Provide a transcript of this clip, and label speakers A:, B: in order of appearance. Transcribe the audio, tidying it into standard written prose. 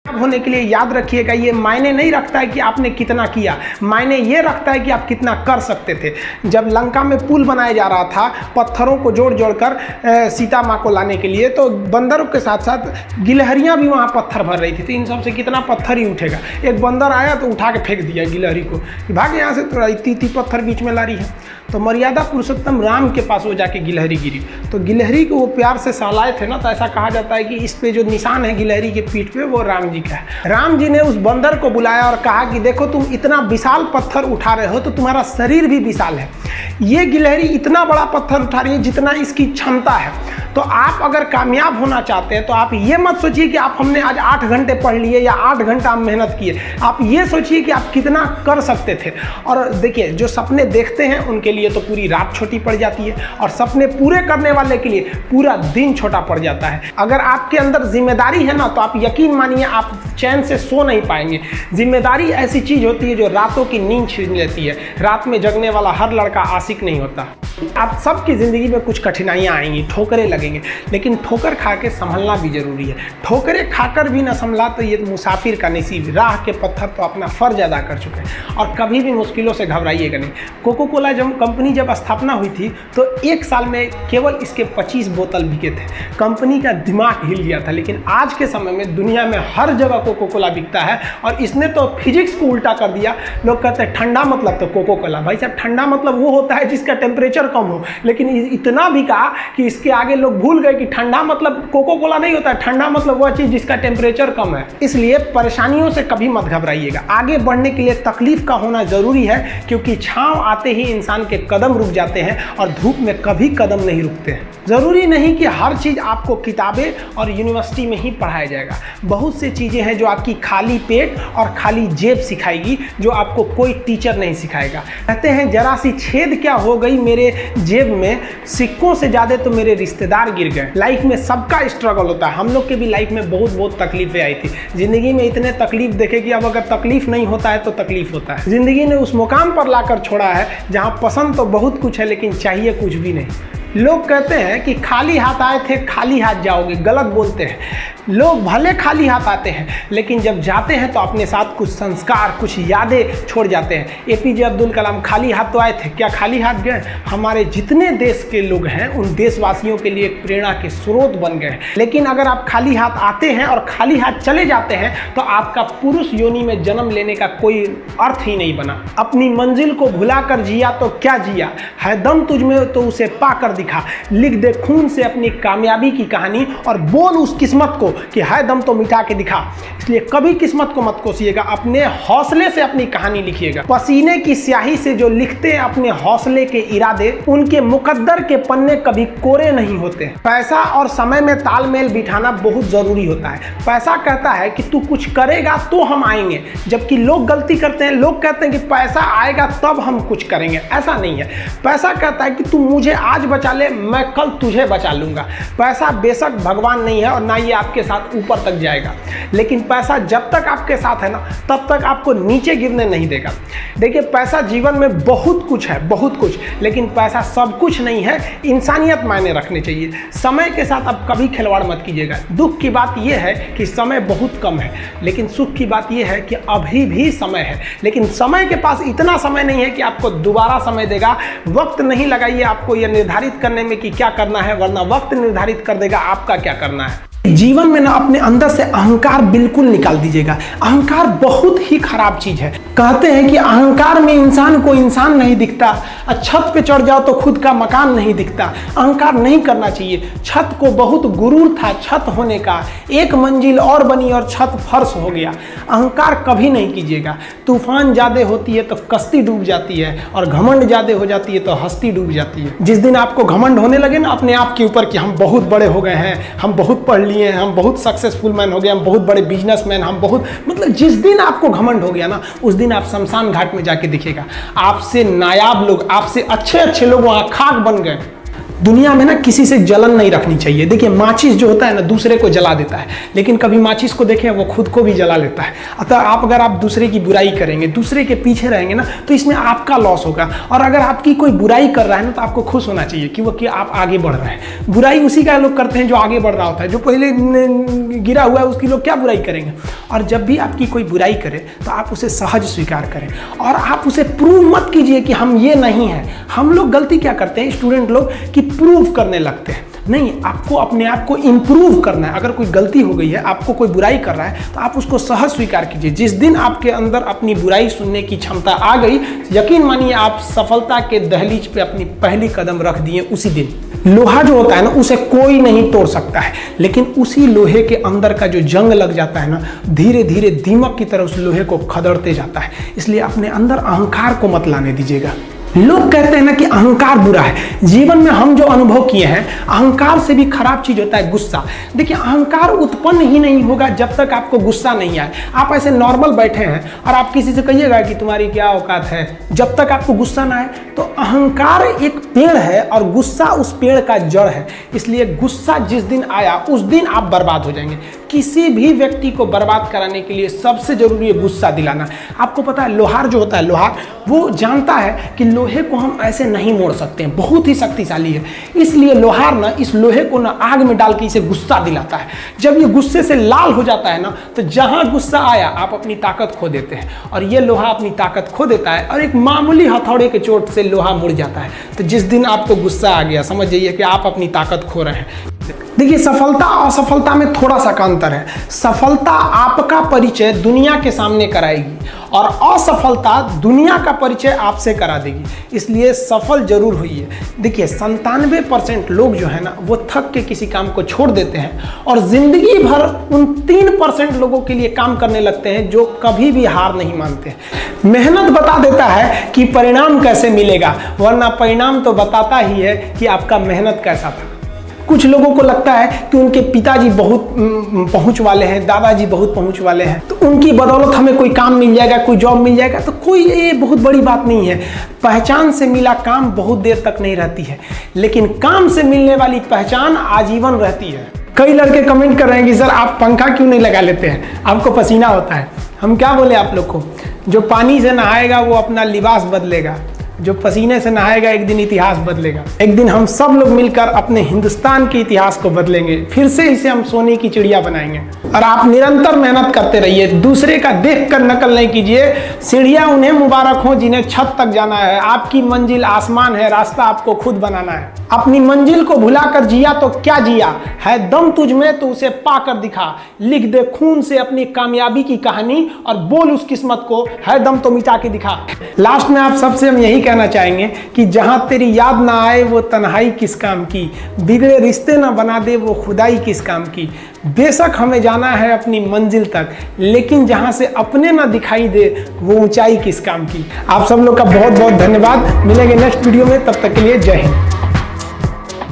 A: होने के लिए याद रखिएगा, ये मायने नहीं रखता है कि आपने कितना किया, मायने ये रखता है कि आप कितना कर सकते थे। जब लंका में पुल बनाया जा रहा था पत्थरों को जोड़ जोड़ कर सीता माँ को लाने के लिए, तो बंदरों के साथ साथ गिलहरियाँ भी वहाँ पत्थर भर रही थी। तो इन सबसे कितना पत्थर ही उठेगा। एक बंदर आया तो उठा के फेंक दिया गिलहरी को, भाग यहाँ से, तो इतनी पत्थर बीच में ला रही है। तो मर्यादा पुरुषोत्तम राम के पास वो जाके गिलहरी गिरी, तो गिलहरी को वो प्यार से सहलाए थे ना, तो ऐसा कहा जाता है कि इस पे जो निशान है गिलहरी के पीठ पे वो राम जी का है। राम जी ने उस बंदर को बुलाया और कहा कि देखो तुम इतना विशाल पत्थर उठा रहे हो तो तुम्हारा शरीर भी विशाल है, ये गिलहरी इतना बड़ा पत्थर उठा रही है जितना इसकी क्षमता है। तो आप अगर कामयाब होना चाहते हैं तो आप ये मत सोचिए कि आप हमने आज 8 घंटे पढ़ लिए या 8 घंटा हम मेहनत किए, आप ये सोचिए कि आप कितना कर सकते थे। और देखिए, जो सपने देखते हैं उनके लिए तो पूरी रात छोटी पड़ जाती है, और सपने पूरे करने वाले के लिए पूरा दिन छोटा पड़ जाता है। अगर आपके अंदर जिम्मेदारी है ना, तो आप यकीन मानिए आप चैन से सो नहीं पाएंगे। जिम्मेदारी ऐसी चीज होती है जो रातों की नींद छीन लेती है। रात में जगने वाला हर लड़का आशिक नहीं होता। आप सबकी जिंदगी में कुछ कठिनाइयां आएंगी, ठोकरें लगेंगे, लेकिन ठोकर खा के संभलना भी जरूरी है। ठोकरें खाकर भी ना संभला तो ये मुसाफिर का नसीब। राह के पत्थर तो अपना फर्ज अदा कर चुके हैं, और कभी भी मुश्किलों से घबराइएगा नहीं। कोको कोला कंपनी जब स्थापना हुई थी तो 1 साल में केवल इसके 25 बोतल बिके थे। कंपनी का दिमाग हिल गया था। लेकिन आज के समय में दुनिया में हर जगह कोको कोला बिकता है, और इसने तो फिजिक्स को उल्टा कर दिया। लोग कहते हैं ठंडा मतलब तो कोको कोला। भाई साहब, ठंडा मतलब वो होता है जिसका टेम्परेचर कम हो, लेकिन इतना भी कहा कि इसके आगे लोग भूल गए कि ठंडा मतलब कोको कोला नहीं होता है, ठंडा मतलब वह चीज जिसका टेम्परेचर कम है। इसलिए परेशानियों से कभी मत घबराइएगा। आगे बढ़ने के लिए तकलीफ का होना जरूरी है, क्योंकि छांव आते ही इंसान के कदम रुक जाते हैं और धूप में कभी कदम नहीं रुकते हैं। जरूरी नहीं कि हर चीज आपको किताबें और यूनिवर्सिटी में ही पढ़ाया जाएगा। बहुत सी चीजें हैं जो आपकी खाली पेट और खाली जेब सिखाएगी, जो आपको कोई टीचर नहीं सिखाएगा। कहते हैं जरा सी छेद क्या हो गई मेरे जेब में, सिक्कों से ज्यादा तो मेरे रिश्तेदार गिर गए। लाइफ में सबका स्ट्रगल होता है। हम लोग के भी लाइफ में बहुत तकलीफें आई थी। जिंदगी में इतने तकलीफ देखे कि अब अगर तकलीफ नहीं होता है तो तकलीफ होता है। जिंदगी ने उस मुकाम पर लाकर छोड़ा है जहां पसंद तो बहुत कुछ है, लेकिन चाहिए कुछ भी नहीं। लोग कहते हैं कि खाली हाथ आए थे खाली हाथ जाओगे, गलत बोलते हैं। लोग भले खाली हाथ आते हैं, लेकिन जब जाते हैं तो अपने साथ कुछ संस्कार, कुछ यादें छोड़ जाते हैं। एपीजे अब्दुल कलाम खाली हाथ तो आए थे, क्या खाली हाथ गए? हमारे जितने देश के लोग हैं उन देशवासियों के लिए एक प्रेरणा के स्रोत बन गए। लेकिन अगर आप खाली हाथ आते हैं और खाली हाथ चले जाते हैं तो आपका पुरुष योनि में जन्म लेने का कोई अर्थ ही नहीं बना। अपनी मंजिल को भुलाकर जिया तो क्या जिया, है दम तुझ में तो उसे पाकर दिखा। लिख दे खून से अपनी कामयाबी की कहानी और बोल उस किस्मत को कि है दम तो मिटा के दिखा। इसलिए कभी किस्मत को मत कोसिएगा, अपने हौसले से अपनी कहानी लिखिएगा। पसीने की स्याही से जो लिखते हैं अपने हौसले के इरादे, उनके मुकद्दर के पन्ने कभी कोरे नहीं होते। पैसा और समय में तालमेल बिठाना बहुत जरूरी होता है। पैसा कहता है कि तू कुछ करेगा तो हम आएंगे, जबकि लोग गलती करते हैं। लोग कहते हैं कि पैसा आएगा तब हम कुछ करेंगे। ऐसा नहीं है। पैसा कहता है कि तू मुझे आज बचा ले, मैं कल तुझे बचा लूंगा। पैसा बेशक भगवान नहीं है और ना ये आपके साथ ऊपर तक जाएगा, लेकिन पैसा जब तक आपके साथ है ना, तब तक आपको नीचे गिरने नहीं देगा। देखिए, पैसा जीवन में बहुत कुछ है, बहुत कुछ, लेकिन पैसा सब कुछ नहीं है। इंसानियत मायने रखने चाहिए। समय के साथ आप कभी खिलवाड़ मत कीजिएगा। दुख की बात यह है कि समय बहुत कम है, लेकिन सुख की बात यह है कि अभी भी समय है। लेकिन समय के पास इतना समय नहीं है कि आपको दोबारा समय देगा। वक्त नहीं लगाइए आपको यह निर्धारित करने में कि क्या करना है, वरना वक्त निर्धारित कर देगा आपका क्या करना है। जीवन में ना अपने अंदर से अहंकार बिल्कुल निकाल दीजिएगा। अहंकार बहुत ही खराब चीज है। कहते हैं कि अहंकार में इंसान को इंसान नहीं दिखता, छत पे चढ़ जाओ तो खुद का मकान नहीं दिखता। अहंकार नहीं करना चाहिए। छत को बहुत गुरूर था छत होने का, एक मंजिल और बनी और छत फर्श हो गया। अहंकार कभी नहीं कीजिएगा। तूफान ज्यादा होती है तो कश्ती डूब जाती है, और घमंड ज्यादा हो जाती है तो हस्ती डूब जाती है। जिस दिन आपको घमंड होने लगे ना अपने आप के ऊपर कि हम बहुत बड़े हो गए हैं, हम बहुत पढ़ लिए, हम बहुत सक्सेसफुल मैन हो गए, हम बहुत बड़े बिजनेसमैन, हम बहुत, मतलब जिस दिन आपको घमंड हो गया ना, उस दिन आप शमशान घाट में जाके दिखेगा आपसे नायाब लोग, आपसे अच्छे अच्छे लोग वहां खाक बन गए। दुनिया में ना किसी से जलन नहीं रखनी चाहिए। देखिए माचिस जो होता है ना दूसरे को जला देता है, लेकिन कभी माचिस को देखें वो खुद को भी जला लेता है। अतः अगर आप दूसरे की बुराई करेंगे, दूसरे के पीछे रहेंगे ना, तो इसमें आपका लॉस होगा। और अगर आपकी कोई बुराई कर रहा है ना तो आपको खुश होना चाहिए कि आप आगे बढ़ रहे हैं। बुराई उसी का लोग करते हैं जो आगे बढ़ रहा होता है, जो पहले गिरा हुआ है उसकी लोग क्या बुराई करेंगे। और जब भी आपकी कोई बुराई करे तो आप उसे सहज स्वीकार करें और आप उसे प्रूव मत कीजिए कि हम ये नहीं हैं। हम लोग गलती क्या करते हैं स्टूडेंट लोग कि प्रूव करने लगते हैं। नहीं, आपको अपने आप को इम्प्रूव करना है। अगर कोई गलती हो गई है, आपको कोई बुराई कर रहा है, तो आप उसको सहज स्वीकार कीजिए। जिस दिन आपके अंदर अपनी बुराई सुनने की क्षमता आ गई, यकीन मानिए आप सफलता के दहलीज पे अपनी पहली कदम रख दिए उसी दिन। लोहा जो होता है ना उसे कोई नहीं तोड़ सकता है, लेकिन उसी लोहे के अंदर का जो जंग लग जाता है ना, धीरे धीरे दीमक की तरह उस लोहे को खदड़ते जाता है। इसलिए अपने अंदर अहंकार को मत लाने दीजिएगा। लोग कहते हैं ना कि अहंकार बुरा है। जीवन में हम जो अनुभव किए हैं, अहंकार से भी खराब चीज होता है गुस्सा। देखिए अहंकार उत्पन्न ही नहीं होगा जब तक आपको गुस्सा नहीं आए। आप ऐसे नॉर्मल बैठे हैं और आप किसी से कहिएगा कि तुम्हारी क्या औकात है, जब तक आपको गुस्सा ना आए। तो अहंकार एक पेड़ है और गुस्सा उस पेड़ का जड़ है। इसलिए गुस्सा जिस दिन आया उस दिन आप बर्बाद हो जाएंगे। किसी भी व्यक्ति को बर्बाद कराने के लिए सबसे जरूरी है गुस्सा दिलाना। आपको पता है लोहार जो होता है, लोहार वो जानता है कि लोहे को हम ऐसे नहीं मोड़ सकते हैं, बहुत ही शक्तिशाली है। इसलिए लोहार ना इस लोहे को ना आग में डाल के इसे गुस्सा दिलाता है। जब ये गुस्से से लाल हो जाता है ना, तो जहां गुस्सा आया आप अपनी ताकत खो देते हैं। और ये लोहा अपनी ताकत खो देता है और एक मामूली हथौड़े के चोट से लोहा मुड़ जाता है। तो जिस दिन आपको गुस्सा आ गया, समझ जाइए कि आप अपनी ताकत खो रहे हैं। देखिए सफलता और असफलता में थोड़ा सा का अंतर है। सफलता आपका परिचय दुनिया के सामने कराएगी और असफलता दुनिया का परिचय आपसे करा देगी। इसलिए सफल जरूर होइए। देखिए 97% लोग जो है ना वो थक के किसी काम को छोड़ देते हैं और जिंदगी भर उन 3% लोगों के लिए काम करने लगते हैं जो कभी भी हार नहीं मानते। मेहनत बता देता है कि परिणाम कैसे मिलेगा, वरना परिणाम तो बताता ही है कि आपका मेहनत कैसा था। कुछ लोगों को लगता है कि उनके पिताजी बहुत पहुंच वाले हैं, दादाजी बहुत पहुंच वाले हैं, तो उनकी बदौलत हमें कोई काम मिल जाएगा, कोई जॉब मिल जाएगा। तो कोई ये बहुत बड़ी बात नहीं है। पहचान से मिला काम बहुत देर तक नहीं रहती है, लेकिन काम से मिलने वाली पहचान आजीवन रहती है। कई लड़के कमेंट कर रहे हैं कि सर आप पंखा क्यों नहीं लगा लेते हैं, आपको पसीना होता है। हम क्या बोले आप लोग को, जो पानी से नहाएगा वो अपना लिबास बदलेगा, जो पसीने से नहाएगा एक दिन इतिहास बदलेगा। एक दिन हम सब लोग मिलकर अपने हिंदुस्तान के इतिहास को बदलेंगे, फिर से इसे हम सोने की चिड़िया बनाएंगे। और आप निरंतर मेहनत करते रहिए, दूसरे का देखकर नकल नहीं कीजिए। सीढ़ियां उन्हें मुबारक हो जिन्हें छत तक जाना है। आपकी मंजिल आसमान है, रास्ता आपको खुद बनाना है। अपनी मंजिल को भुलाकर जिया तो क्या जिया है, दम तुझ में तो उसे पाकर दिखा। लिख दे खून से अपनी कामयाबी की कहानी और बोल उस किस्मत को है दम तो मिटा के दिखा। लास्ट में आप सबसे हम यही कहना चाहेंगे कि जहां तेरी याद ना आए वो तन्हाई किस काम की, बिगड़े रिश्ते ना बना दे वो खुदाई किस काम की। बेशक हमें जाना है अपनी मंजिल तक, लेकिन जहां से अपने ना दिखाई दे वो ऊंचाई किस काम की। आप सब लोग का बहुत बहुत धन्यवाद। मिलेंगे नेक्स्ट वीडियो में, तब तक के लिए जय हिंद।